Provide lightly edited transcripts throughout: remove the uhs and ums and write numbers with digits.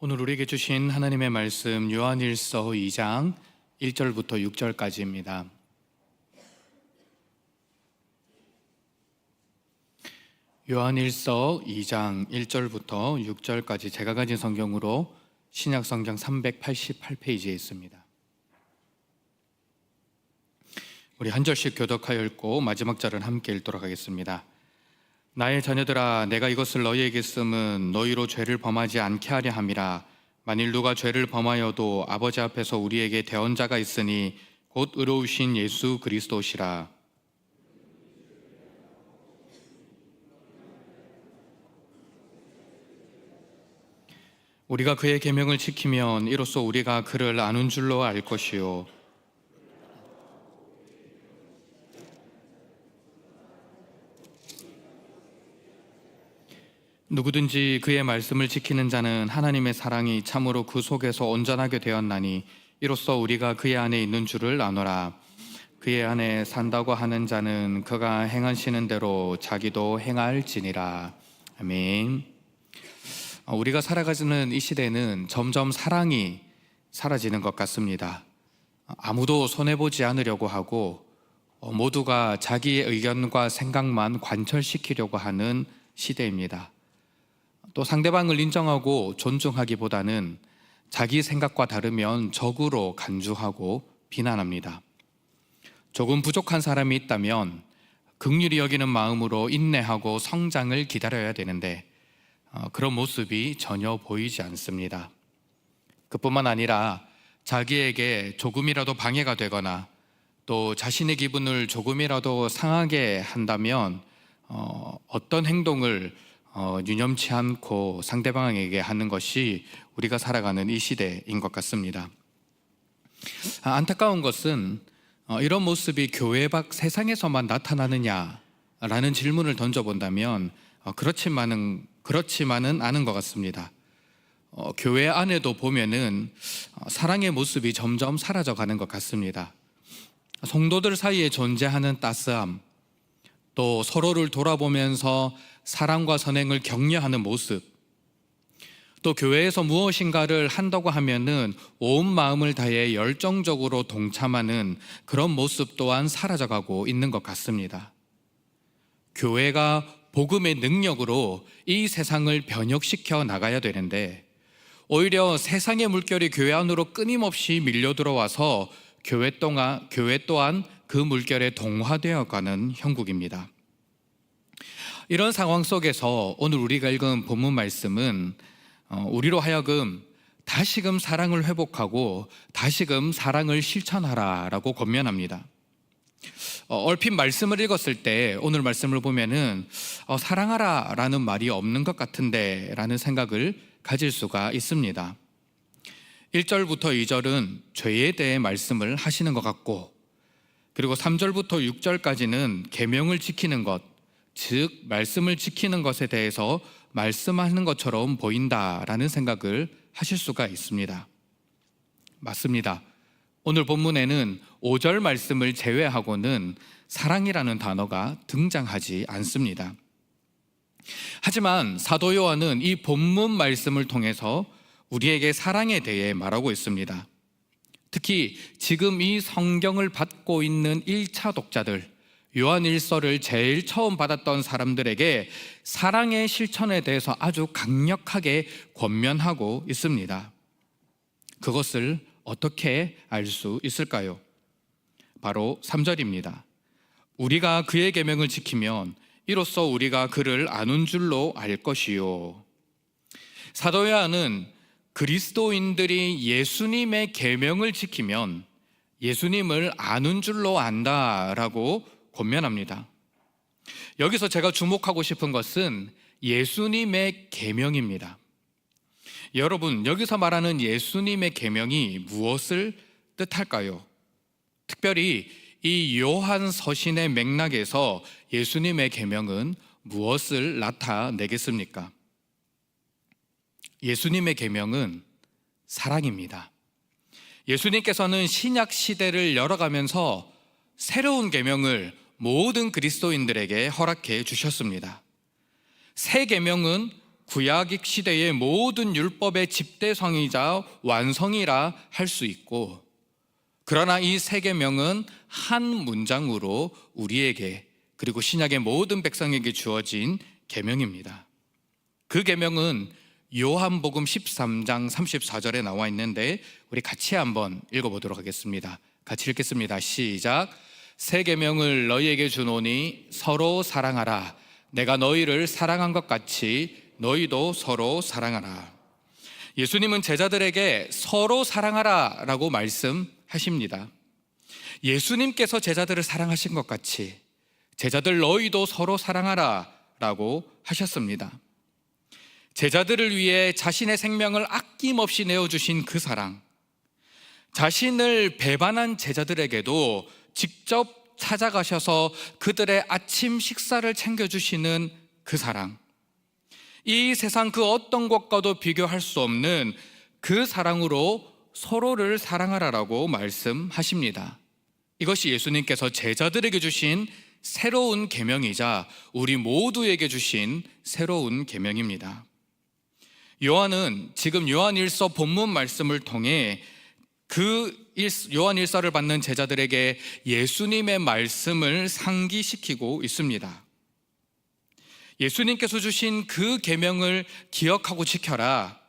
오늘 우리에게 주신 하나님의 말씀 요한일서 2장 1절부터 6절까지입니다. 요한일서 2장 1절부터 6절까지 제가 가진 성경으로 신약성경 388페이지에 있습니다. 우리 한 절씩 교독하여 읽고 마지막 절은 함께 읽도록 하겠습니다. 나의 자녀들아, 내가 이것을 너희에게 쓰면 너희로 죄를 범하지 않게 하려 함이라. 만일 누가 죄를 범하여도 아버지 앞에서 우리에게 대언자가 있으니 곧 의로우신 예수 그리스도시라. 우리가 그의 계명을 지키면 이로써 우리가 그를 아는 줄로 알 것이요, 누구든지 그의 말씀을 지키는 자는 하나님의 사랑이 참으로 그 속에서 온전하게 되었나니 이로써 우리가 그의 안에 있는 줄을 아노라. 그의 안에 산다고 하는 자는 그가 행하시는 대로 자기도 행할지니라. 아멘. 우리가 살아가는 이 시대는 점점 사랑이 사라지는 것 같습니다. 아무도 손해보지 않으려고 하고 모두가 자기의 의견과 생각만 관철시키려고 하는 시대입니다. 또 상대방을 인정하고 존중하기보다는 자기 생각과 다르면 적으로 간주하고 비난합니다. 조금 부족한 사람이 있다면 긍휼히 여기는 마음으로 인내하고 성장을 기다려야 되는데 그런 모습이 전혀 보이지 않습니다. 그뿐만 아니라 자기에게 조금이라도 방해가 되거나 또 자신의 기분을 조금이라도 상하게 한다면 어떤 행동을 유념치 않고 상대방에게 하는 것이 우리가 살아가는 이 시대인 것 같습니다. 안타까운 것은 이런 모습이 교회 밖 세상에서만 나타나느냐라는 질문을 던져본다면 그렇지만은 않은 것 같습니다. 교회 안에도 보면은 사랑의 모습이 점점 사라져가는 것 같습니다. 성도들 사이에 존재하는 따스함, 또 서로를 돌아보면서 사랑과 선행을 격려하는 모습, 또 교회에서 무엇인가를 한다고 하면은 온 마음을 다해 열정적으로 동참하는 그런 모습 또한 사라져가고 있는 것 같습니다. 교회가 복음의 능력으로 이 세상을 변혁시켜 나가야 되는데 오히려 세상의 물결이 교회 안으로 끊임없이 밀려 들어와서 교회 또한 그 물결에 동화되어가는 형국입니다. 이런 상황 속에서 오늘 우리가 읽은 본문 말씀은 우리로 하여금 다시금 사랑을 회복하고 다시금 사랑을 실천하라라고 권면합니다. 얼핏 말씀을 읽었을 때 오늘 말씀을 보면은 사랑하라 라는 말이 없는 것 같은데 라는 생각을 가질 수가 있습니다. 1절부터 2절은 죄에 대해 말씀을 하시는 것 같고, 그리고 3절부터 6절까지는 계명을 지키는 것, 즉 말씀을 지키는 것에 대해서 말씀하는 것처럼 보인다라는 생각을 하실 수가 있습니다. 맞습니다. 오늘 본문에는 5절 말씀을 제외하고는 사랑이라는 단어가 등장하지 않습니다. 하지만 사도 요한은 이 본문 말씀을 통해서 우리에게 사랑에 대해 말하고 있습니다. 특히 지금 이 성경을 받고 있는 1차 독자들, 요한일서를 제일 처음 받았던 사람들에게 사랑의 실천에 대해서 아주 강력하게 권면하고 있습니다. 그것을 어떻게 알 수 있을까요? 바로 3절입니다. 우리가 그의 계명을 지키면 이로써 우리가 그를 아는 줄로 알 것이요. 사도 요한은 그리스도인들이 예수님의 계명을 지키면 예수님을 아는 줄로 안다라고 권면합니다. 여기서 제가 주목하고 싶은 것은 예수님의 계명입니다. 여러분, 여기서 말하는 예수님의 계명이 무엇을 뜻할까요? 특별히 이 요한 서신의 맥락에서 예수님의 계명은 무엇을 나타내겠습니까? 예수님의 계명은 사랑입니다. 예수님께서는 신약 시대를 열어가면서 새로운 계명을 모든 그리스도인들에게 허락해 주셨습니다. 새 계명은 구약 시대의 모든 율법의 집대성이자 완성이라 할 수 있고, 그러나 이 세 계명은 한 문장으로 우리에게 그리고 신약의 모든 백성에게 주어진 계명입니다. 그 계명은 요한복음 13장 34절에 나와 있는데 우리 같이 한번 읽어보도록 하겠습니다. 같이 읽겠습니다. 시작. 새 계명을 너희에게 주노니 서로 사랑하라. 내가 너희를 사랑한 것 같이 너희도 서로 사랑하라. 예수님은 제자들에게 서로 사랑하라 라고 말씀하십니다. 예수님께서 제자들을 사랑하신 것 같이 제자들 너희도 서로 사랑하라 라고 하셨습니다. 제자들을 위해 자신의 생명을 아낌없이 내어주신 그 사랑, 자신을 배반한 제자들에게도 직접 찾아가셔서 그들의 아침 식사를 챙겨주시는 그 사랑, 이 세상 그 어떤 것과도 비교할 수 없는 그 사랑으로 서로를 사랑하라라고 말씀하십니다. 이것이 예수님께서 제자들에게 주신 새로운 계명이자 우리 모두에게 주신 새로운 계명입니다. 요한은 지금 요한일서 본문 말씀을 통해 그 요한일서를 받는 제자들에게 예수님의 말씀을 상기시키고 있습니다. 예수님께서 주신 그 계명을 기억하고 지켜라.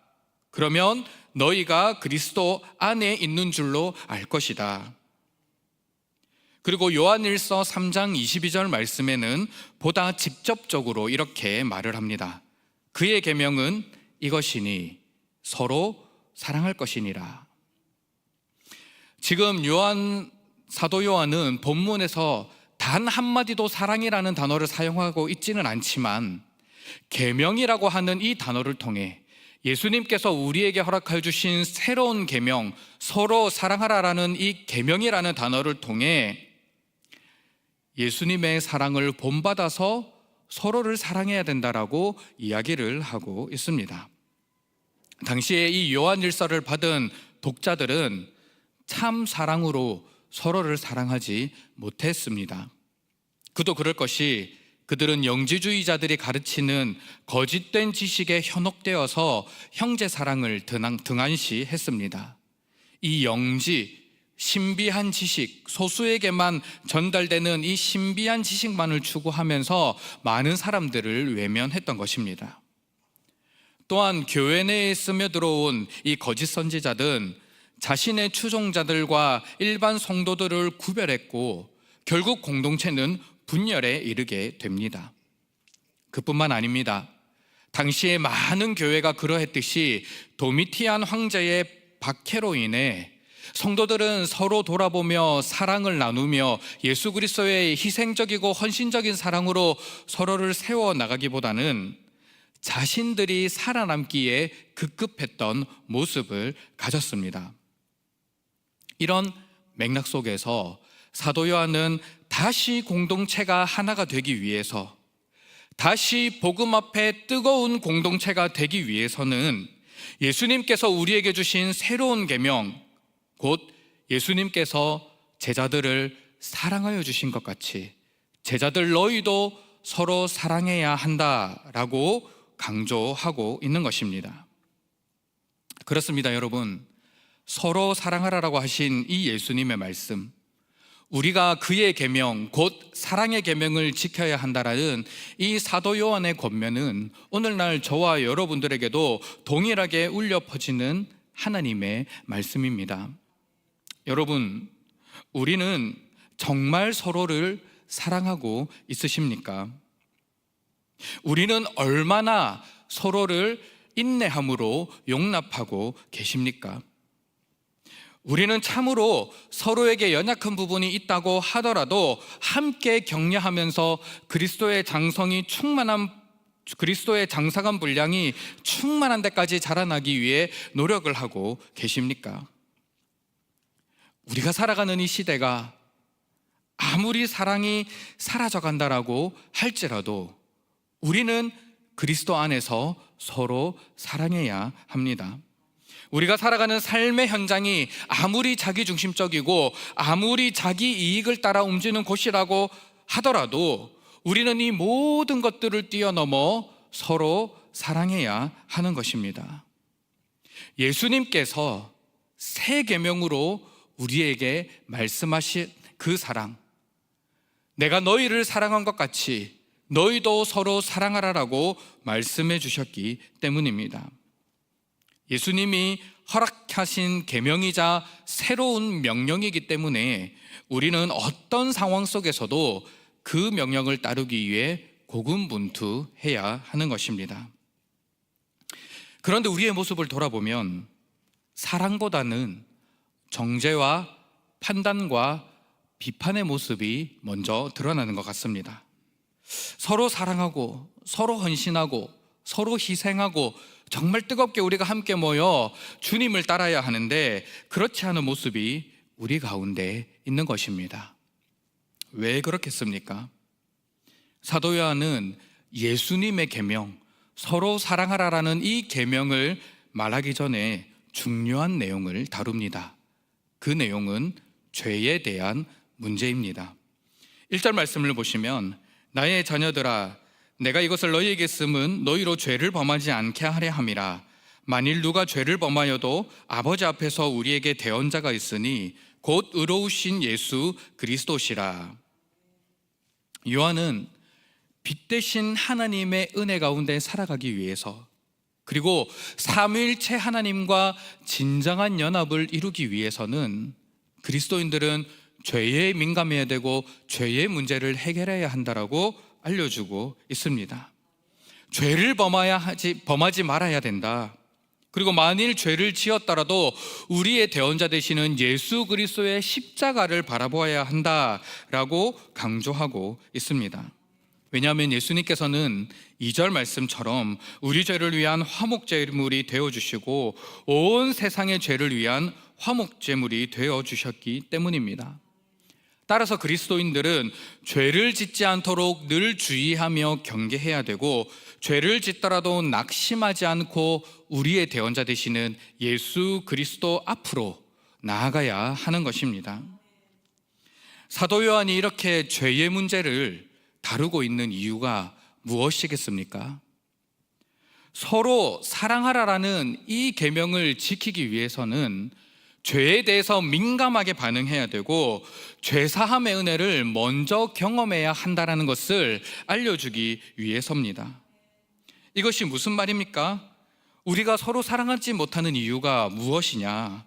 그러면 너희가 그리스도 안에 있는 줄로 알 것이다. 그리고 요한일서 3장 22절 말씀에는 보다 직접적으로 이렇게 말을 합니다. 그의 계명은 이것이니 서로 사랑할 것이니라. 지금 사도 요한은 본문에서 단 한마디도 사랑이라는 단어를 사용하고 있지는 않지만 계명이라고 하는 이 단어를 통해 예수님께서 우리에게 허락해 주신 새로운 계명, 서로 사랑하라라는 이 계명이라는 단어를 통해 예수님의 사랑을 본받아서 서로를 사랑해야 된다라고 이야기를 하고 있습니다. 당시에 이 요한일서를 받은 독자들은 참 사랑으로 서로를 사랑하지 못했습니다. 그도 그럴 것이 그들은 영지주의자들이 가르치는 거짓된 지식에 현혹되어서 형제 사랑을 등한시했습니다. 이 신비한 지식, 소수에게만 전달되는 이 신비한 지식만을 추구하면서 많은 사람들을 외면했던 것입니다. 또한 교회 내에 스며들어온 이 거짓 선지자들은 자신의 추종자들과 일반 성도들을 구별했고 결국 공동체는 분열에 이르게 됩니다. 그뿐만 아닙니다. 당시에 많은 교회가 그러했듯이 도미티안 황제의 박해로 인해 성도들은 서로 돌아보며 사랑을 나누며 예수 그리스도의 희생적이고 헌신적인 사랑으로 서로를 세워나가기보다는 자신들이 살아남기에 급급했던 모습을 가졌습니다. 이런 맥락 속에서 사도 요한은 다시 공동체가 하나가 되기 위해서, 다시 복음 앞에 뜨거운 공동체가 되기 위해서는 예수님께서 우리에게 주신 새로운 계명, 곧 예수님께서 제자들을 사랑하여 주신 것 같이 제자들 너희도 서로 사랑해야 한다라고 강조하고 있는 것입니다. 그렇습니다, 여러분. 서로 사랑하라라고 하신 이 예수님의 말씀, 우리가 그의 계명, 곧 사랑의 계명을 지켜야 한다라는 이 사도 요한의 권면은 오늘날 저와 여러분들에게도 동일하게 울려 퍼지는 하나님의 말씀입니다. 여러분, 우리는 정말 서로를 사랑하고 있으십니까? 우리는 얼마나 서로를 인내함으로 용납하고 계십니까? 우리는 참으로 서로에게 연약한 부분이 있다고 하더라도 함께 격려하면서 그리스도의 장성한 분량이 충만한 데까지 자라나기 위해 노력을 하고 계십니까? 우리가 살아가는 이 시대가 아무리 사랑이 사라져간다라고 할지라도 우리는 그리스도 안에서 서로 사랑해야 합니다. 우리가 살아가는 삶의 현장이 아무리 자기중심적이고 아무리 자기 이익을 따라 움직이는 곳이라고 하더라도 우리는 이 모든 것들을 뛰어넘어 서로 사랑해야 하는 것입니다. 예수님께서 새 계명으로 우리에게 말씀하신 그 사랑, 내가 너희를 사랑한 것 같이 너희도 서로 사랑하라라고 말씀해 주셨기 때문입니다. 예수님이 허락하신 계명이자 새로운 명령이기 때문에 우리는 어떤 상황 속에서도 그 명령을 따르기 위해 고군분투해야 하는 것입니다. 그런데 우리의 모습을 돌아보면 사랑보다는 정죄와 판단과 비판의 모습이 먼저 드러나는 것 같습니다. 서로 사랑하고 서로 헌신하고 서로 희생하고 정말 뜨겁게 우리가 함께 모여 주님을 따라야 하는데 그렇지 않은 모습이 우리 가운데 있는 것입니다. 왜 그렇겠습니까? 사도 요한은 예수님의 계명, 서로 사랑하라라는 이 계명을 말하기 전에 중요한 내용을 다룹니다. 그 내용은 죄에 대한 문제입니다. 1절 말씀을 보시면 나의 자녀들아 내가 이것을 너희에게 쓰면 너희로 죄를 범하지 않게 하려 함이라. 만일 누가 죄를 범하여도 아버지 앞에서 우리에게 대언자가 있으니 곧 의로우신 예수 그리스도시라. 요한은 빛 대신 하나님의 은혜 가운데 살아가기 위해서, 그리고 삼위일체 하나님과 진정한 연합을 이루기 위해서는 그리스도인들은 죄에 민감해야 되고 죄의 문제를 해결해야 한다라고 알려주고 있습니다. 죄를 범하지 말아야 된다. 그리고 만일 죄를 지었더라도 우리의 대언자 되시는 예수 그리스도의 십자가를 바라보아야 한다라고 강조하고 있습니다. 왜냐하면 예수님께서는 2절 말씀처럼 우리 죄를 위한 화목제물이 되어주시고 온 세상의 죄를 위한 화목제물이 되어주셨기 때문입니다. 따라서 그리스도인들은 죄를 짓지 않도록 늘 주의하며 경계해야 되고, 죄를 짓더라도 낙심하지 않고 우리의 대언자 되시는 예수 그리스도 앞으로 나아가야 하는 것입니다. 사도 요한이 이렇게 죄의 문제를 다루고 있는 이유가 무엇이겠습니까? 서로 사랑하라라는 이 계명을 지키기 위해서는 죄에 대해서 민감하게 반응해야 되고 죄사함의 은혜를 먼저 경험해야 한다는 것을 알려주기 위해서입니다. 이것이 무슨 말입니까? 우리가 서로 사랑하지 못하는 이유가 무엇이냐?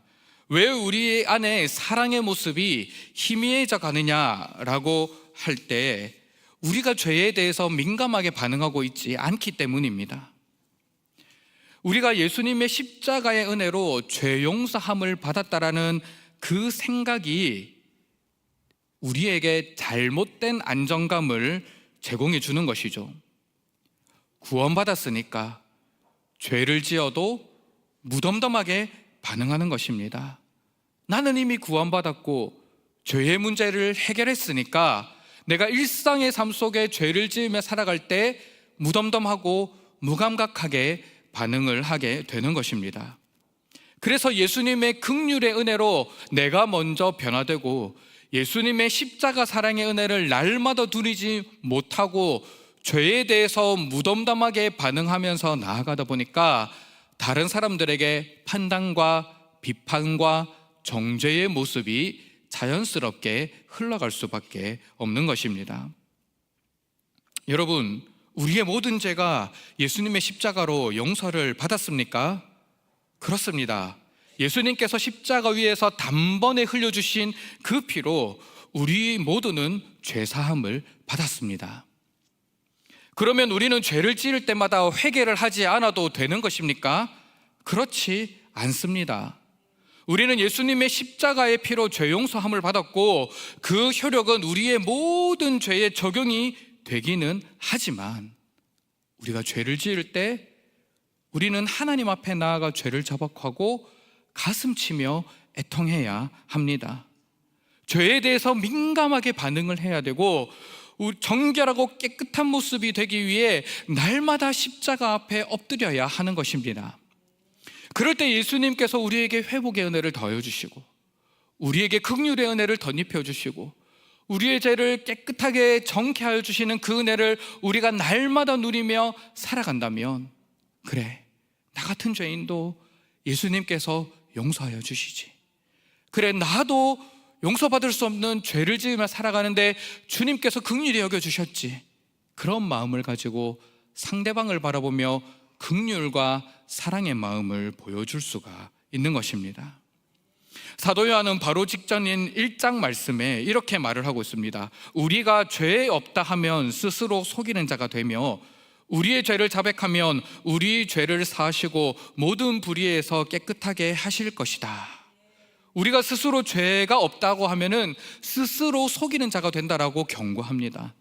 왜 우리 안에 사랑의 모습이 희미해져 가느냐라고 할 때 우리가 죄에 대해서 민감하게 반응하고 있지 않기 때문입니다. 우리가 예수님의 십자가의 은혜로 죄 용서함을 받았다라는 그 생각이 우리에게 잘못된 안정감을 제공해 주는 것이죠. 구원받았으니까 죄를 지어도 무덤덤하게 반응하는 것입니다. 나는 이미 구원받았고 죄의 문제를 해결했으니까 내가 일상의 삶 속에 죄를 지으며 살아갈 때 무덤덤하고 무감각하게 반응을 하게 되는 것입니다. 그래서 예수님의 긍휼의 은혜로 내가 먼저 변화되고 예수님의 십자가 사랑의 은혜를 날마다 누리지 못하고 죄에 대해서 무덤덤하게 반응하면서 나아가다 보니까 다른 사람들에게 판단과 비판과 정죄의 모습이 자연스럽게 흘러갈 수밖에 없는 것입니다. 여러분, 우리의 모든 죄가 예수님의 십자가로 용서를 받았습니까? 그렇습니다. 예수님께서 십자가 위에서 단번에 흘려주신 그 피로 우리 모두는 죄사함을 받았습니다. 그러면 우리는 죄를 지을 때마다 회개를 하지 않아도 되는 것입니까? 그렇지 않습니다. 우리는 예수님의 십자가의 피로 죄 용서함을 받았고 그 효력은 우리의 모든 죄에 적용이 되기는 하지만 우리가 죄를 지을 때 우리는 하나님 앞에 나아가 죄를 자복하고 가슴치며 애통해야 합니다. 죄에 대해서 민감하게 반응을 해야 되고 정결하고 깨끗한 모습이 되기 위해 날마다 십자가 앞에 엎드려야 하는 것입니다. 그럴 때 예수님께서 우리에게 회복의 은혜를 더해주시고 우리에게 긍휼의 은혜를 덧입혀 주시고 우리의 죄를 깨끗하게 정케하여 주시는 그 은혜를 우리가 날마다 누리며 살아간다면 그래, 나 같은 죄인도 예수님께서 용서하여 주시지. 그래, 나도 용서받을 수 없는 죄를 지으며 살아가는데 주님께서 긍휼히 여겨주셨지. 그런 마음을 가지고 상대방을 바라보며 긍휼과 사랑의 마음을 보여줄 수가 있는 것입니다. 사도 요한은 바로 직전인 1장 말씀에 이렇게 말을 하고 있습니다. 우리가 죄 없다 하면 스스로 속이는 자가 되며 우리의 죄를 자백하면 우리 죄를 사하시고 모든 불의에서 깨끗하게 하실 것이다. 우리가 스스로 죄가 없다고 하면은 스스로 속이는 자가 된다라고 경고합니다.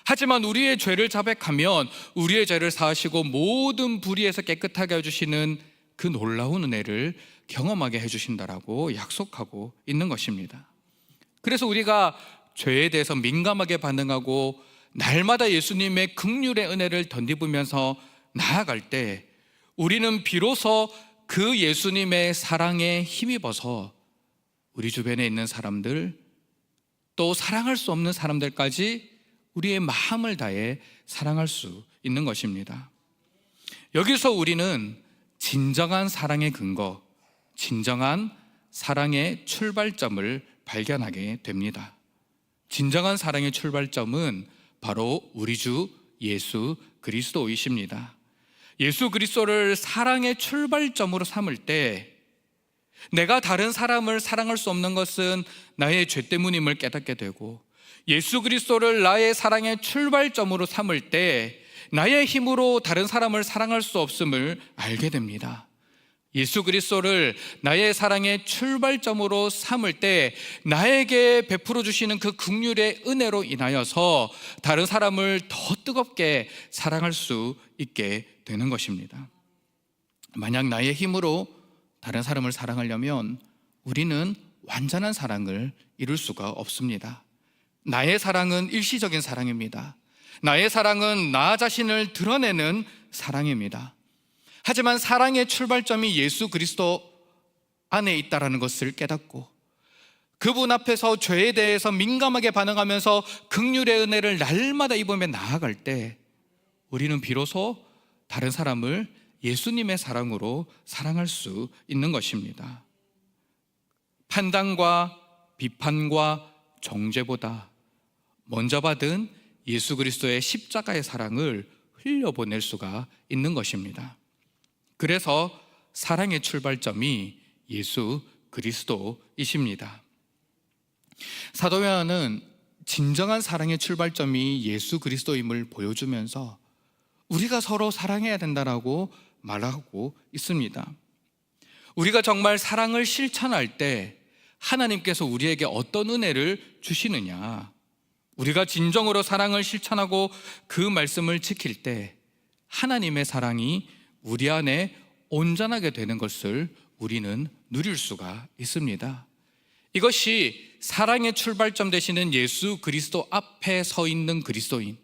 하지만 우리의 죄를 자백하면 우리의 죄를 사하시고 모든 불의에서 깨끗하게 해주시는 그 놀라운 은혜를 경험하게 해주신다라고 약속하고 있는 것입니다. 그래서 우리가 죄에 대해서 민감하게 반응하고 날마다 예수님의 긍휼의 은혜를 덧입으면서 나아갈 때 우리는 비로소 그 예수님의 사랑에 힘입어서 우리 주변에 있는 사람들, 또 사랑할 수 없는 사람들까지 우리의 마음을 다해 사랑할 수 있는 것입니다. 여기서 우리는 진정한 사랑의 근거, 진정한 사랑의 출발점을 발견하게 됩니다. 진정한 사랑의 출발점은 바로 우리 주 예수 그리스도이십니다. 예수 그리스도를 사랑의 출발점으로 삼을 때 내가 다른 사람을 사랑할 수 없는 것은 나의 죄 때문임을 깨닫게 되고, 예수 그리스도를 나의 사랑의 출발점으로 삼을 때 나의 힘으로 다른 사람을 사랑할 수 없음을 알게 됩니다. 예수 그리스도를 나의 사랑의 출발점으로 삼을 때 나에게 베풀어 주시는 그 긍휼의 은혜로 인하여서 다른 사람을 더 뜨겁게 사랑할 수 있게 되는 것입니다. 만약 나의 힘으로 다른 사람을 사랑하려면 우리는 완전한 사랑을 이룰 수가 없습니다. 나의 사랑은 일시적인 사랑입니다. 나의 사랑은 나 자신을 드러내는 사랑입니다. 하지만 사랑의 출발점이 예수 그리스도 안에 있다는 것을 깨닫고 그분 앞에서 죄에 대해서 민감하게 반응하면서 긍휼의 은혜를 날마다 입으며 나아갈 때 우리는 비로소 다른 사람을 예수님의 사랑으로 사랑할 수 있는 것입니다. 판단과 비판과 정죄보다 먼저 받은 예수 그리스도의 십자가의 사랑을 흘려보낼 수가 있는 것입니다. 그래서 사랑의 출발점이 예수 그리스도이십니다. 사도 요한은 진정한 사랑의 출발점이 예수 그리스도임을 보여주면서 우리가 서로 사랑해야 된다라고 말하고 있습니다. 우리가 정말 사랑을 실천할 때 하나님께서 우리에게 어떤 은혜를 주시느냐, 우리가 진정으로 사랑을 실천하고 그 말씀을 지킬 때 하나님의 사랑이 우리 안에 온전하게 되는 것을 우리는 누릴 수가 있습니다. 이것이 사랑의 출발점 되시는 예수 그리스도 앞에 서 있는 그리스도인,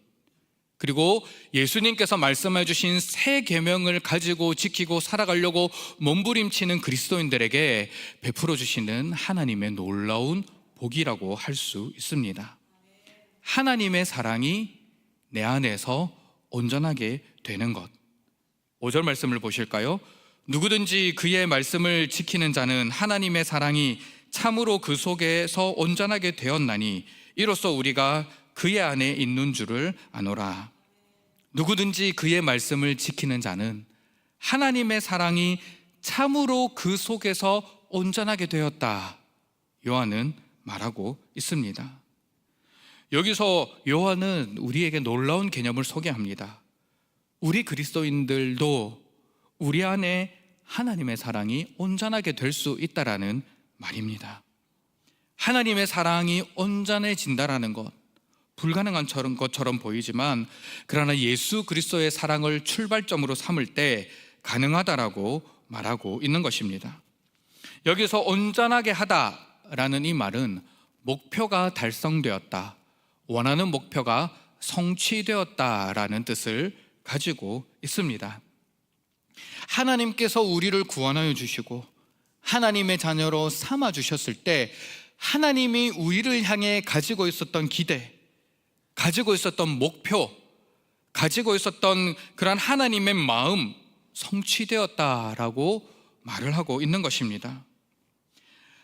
그리고 예수님께서 말씀해 주신 새 계명을 가지고 지키고 살아가려고 몸부림치는 그리스도인들에게 베풀어 주시는 하나님의 놀라운 복이라고 할 수 있습니다. 하나님의 사랑이 내 안에서 온전하게 되는 것. 5절 말씀을 보실까요? 누구든지 그의 말씀을 지키는 자는 하나님의 사랑이 참으로 그 속에서 온전하게 되었나니 이로써 우리가 그의 안에 있는 줄을 아노라. 누구든지 그의 말씀을 지키는 자는 하나님의 사랑이 참으로 그 속에서 온전하게 되었다, 요한은 말하고 있습니다. 여기서 요한은 우리에게 놀라운 개념을 소개합니다. 우리 그리스도인들도 우리 안에 하나님의 사랑이 온전하게 될 수 있다라는 말입니다. 하나님의 사랑이 온전해진다라는 것, 불가능한 것처럼 보이지만 그러나 예수 그리스도의 사랑을 출발점으로 삼을 때 가능하다라고 말하고 있는 것입니다. 여기서 온전하게 하다라는 이 말은 목표가 달성되었다, 원하는 목표가 성취되었다라는 뜻을 가지고 있습니다. 하나님께서 우리를 구원하여 주시고 하나님의 자녀로 삼아 주셨을 때 하나님이 우리를 향해 가지고 있었던 기대, 가지고 있었던 목표, 가지고 있었던 그러한 하나님의 마음, 성취되었다라고 말을 하고 있는 것입니다.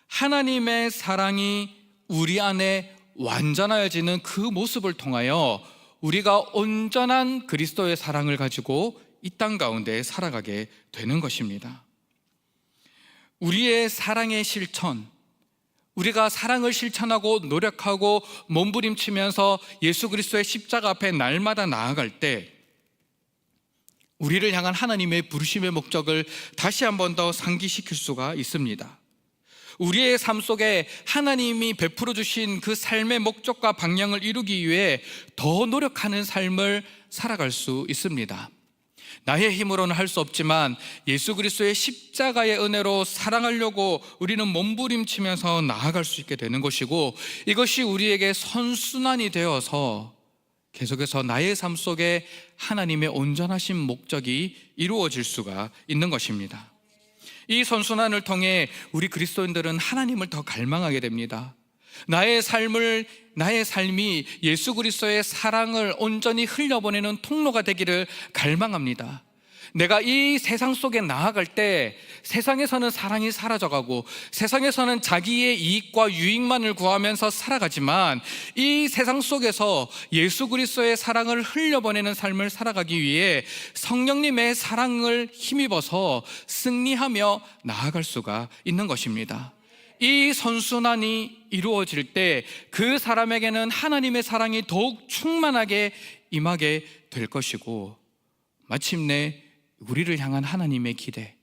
하나님의 사랑이 우리 안에 완전하여지는 그 모습을 통하여 우리가 온전한 그리스도의 사랑을 가지고 이 땅 가운데 살아가게 되는 것입니다. 우리의 사랑의 실천, 우리가 사랑을 실천하고 노력하고 몸부림치면서 예수 그리스도의 십자가 앞에 날마다 나아갈 때 우리를 향한 하나님의 부르심의 목적을 다시 한 번 더 상기시킬 수가 있습니다. 우리의 삶 속에 하나님이 베풀어 주신 그 삶의 목적과 방향을 이루기 위해 더 노력하는 삶을 살아갈 수 있습니다. 나의 힘으로는 할 수 없지만 예수 그리스도의 십자가의 은혜로 사랑하려고 우리는 몸부림치면서 나아갈 수 있게 되는 것이고, 이것이 우리에게 선순환이 되어서 계속해서 나의 삶 속에 하나님의 온전하신 목적이 이루어질 수가 있는 것입니다. 이 선순환을 통해 우리 그리스도인들은 하나님을 더 갈망하게 됩니다. 나의 삶이 예수 그리스도의 사랑을 온전히 흘려보내는 통로가 되기를 갈망합니다. 내가 이 세상 속에 나아갈 때 세상에서는 사랑이 사라져가고 세상에서는 자기의 이익과 유익만을 구하면서 살아가지만, 이 세상 속에서 예수 그리스도의 사랑을 흘려보내는 삶을 살아가기 위해 성령님의 사랑을 힘입어서 승리하며 나아갈 수가 있는 것입니다. 이 선순환이 이루어질 때 그 사람에게는 하나님의 사랑이 더욱 충만하게 임하게 될 것이고, 마침내 우리를 향한 하나님의 기대,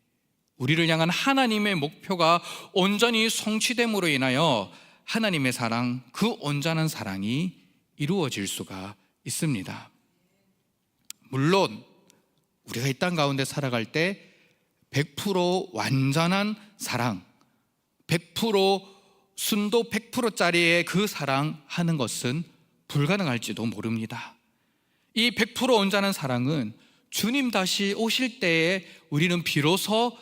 우리를 향한 하나님의 목표가 온전히 성취됨으로 인하여 하나님의 사랑, 그 온전한 사랑이 이루어질 수가 있습니다. 물론 우리가 이 땅 가운데 살아갈 때 100% 완전한 사랑, 100% 순도 100%짜리의 그 사랑하는 것은 불가능할지도 모릅니다. 이 100% 온전한 사랑은 주님 다시 오실 때에 우리는 비로소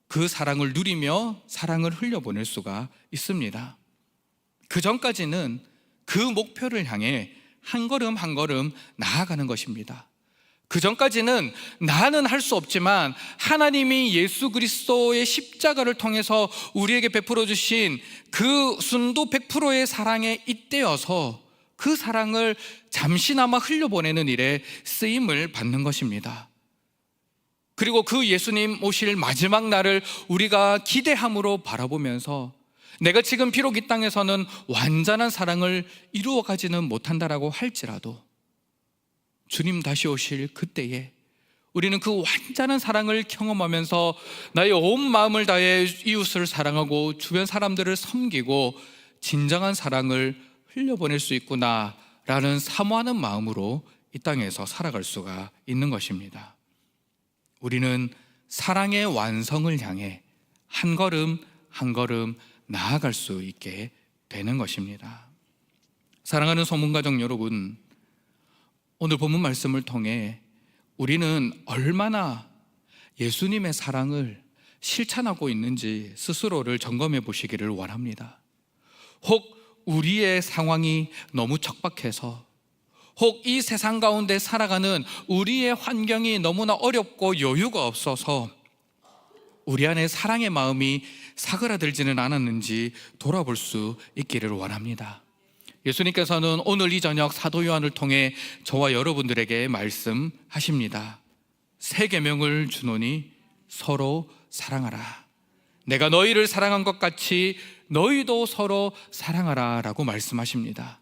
그 사랑을 누리며 사랑을 흘려보낼 수가 있습니다. 그 전까지는 그 목표를 향해 한 걸음 한 걸음 나아가는 것입니다. 그 전까지는 나는 할 수 없지만 하나님이 예수 그리스도의 십자가를 통해서 우리에게 베풀어 주신 그 순도 100%의 사랑에 잇대어서 그 사랑을 잠시나마 흘려보내는 일에 쓰임을 받는 것입니다. 그리고 그 예수님 오실 마지막 날을 우리가 기대함으로 바라보면서 내가 지금 비록 이 땅에서는 완전한 사랑을 이루어가지는 못한다라고 할지라도 주님 다시 오실 그때에 우리는 그 완전한 사랑을 경험하면서 나의 온 마음을 다해 이웃을 사랑하고 주변 사람들을 섬기고 진정한 사랑을 흘려보낼 수 있구나라는 사모하는 마음으로 이 땅에서 살아갈 수가 있는 것입니다. 우리는 사랑의 완성을 향해 한 걸음 한 걸음 나아갈 수 있게 되는 것입니다. 사랑하는 소문가족 여러분, 오늘 본문 말씀을 통해 우리는 얼마나 예수님의 사랑을 실천하고 있는지 스스로를 점검해 보시기를 원합니다. 혹 우리의 상황이 너무 척박해서, 혹 이 세상 가운데 살아가는 우리의 환경이 너무나 어렵고 여유가 없어서 우리 안에 사랑의 마음이 사그라들지는 않았는지 돌아볼 수 있기를 원합니다. 예수님께서는 오늘 이 저녁 사도 요한을 통해 저와 여러분들에게 말씀하십니다. 새 계명을 주노니 서로 사랑하라. 내가 너희를 사랑한 것 같이 너희도 서로 사랑하라 라고 말씀하십니다.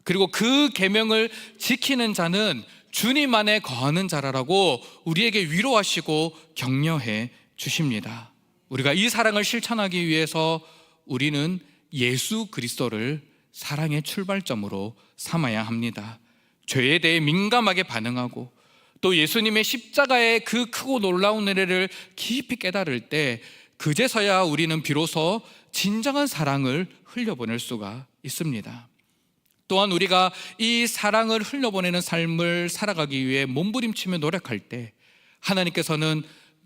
그리고 그 계명을 지키는 자는 주님 안에 거하는 자라라고 우리에게 위로하시고 격려해 주십니다. 우리가 이 사랑을 실천하기 위해서 우리는 예수 그리스도를 사랑의 출발점으로 삼아야 합니다. 죄에 대해 민감하게 반응하고 또 예수님의 십자가의 그 크고 놀라운 은혜를 깊이 깨달을 때 그제서야 우리는 비로소 진정한 사랑을 흘려보낼 수가 있습니다. 또한 우리가 이 사랑을 흘려보내는 삶을 살아가기 위해 몸부림치며 노력할 때 하나님께서는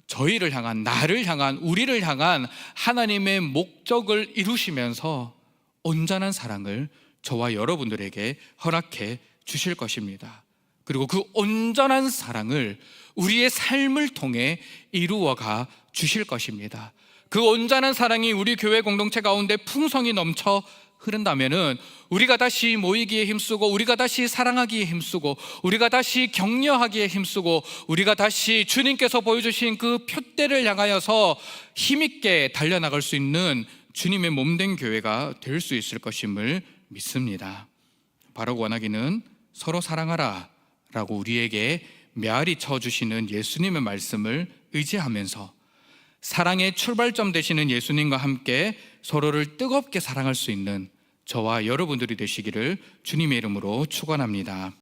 저희를 향한, 나를 향한, 우리를 향한 하나님의 목적을 이루시면서 온전한 사랑을 저와 여러분들에게 허락해 주실 것입니다. 그리고 그 온전한 사랑을 우리의 삶을 통해 이루어가 주실 것입니다. 그 온전한 사랑이 우리 교회 공동체 가운데 풍성히 넘쳐 흐른다면은 우리가 다시 모이기에 힘쓰고, 우리가 다시 사랑하기에 힘쓰고, 우리가 다시 격려하기에 힘쓰고, 우리가 다시 주님께서 보여주신 그 표대를 향하여서 힘있게 달려나갈 수 있는 주님의 몸된 교회가 될 수 있을 것임을 믿습니다. 바로 원하기는 서로 사랑하라 라고 우리에게 메아리 쳐주시는 예수님의 말씀을 의지하면서 사랑의 출발점 되시는 예수님과 함께 서로를 뜨겁게 사랑할 수 있는 저와 여러분들이 되시기를 주님의 이름으로 축원합니다.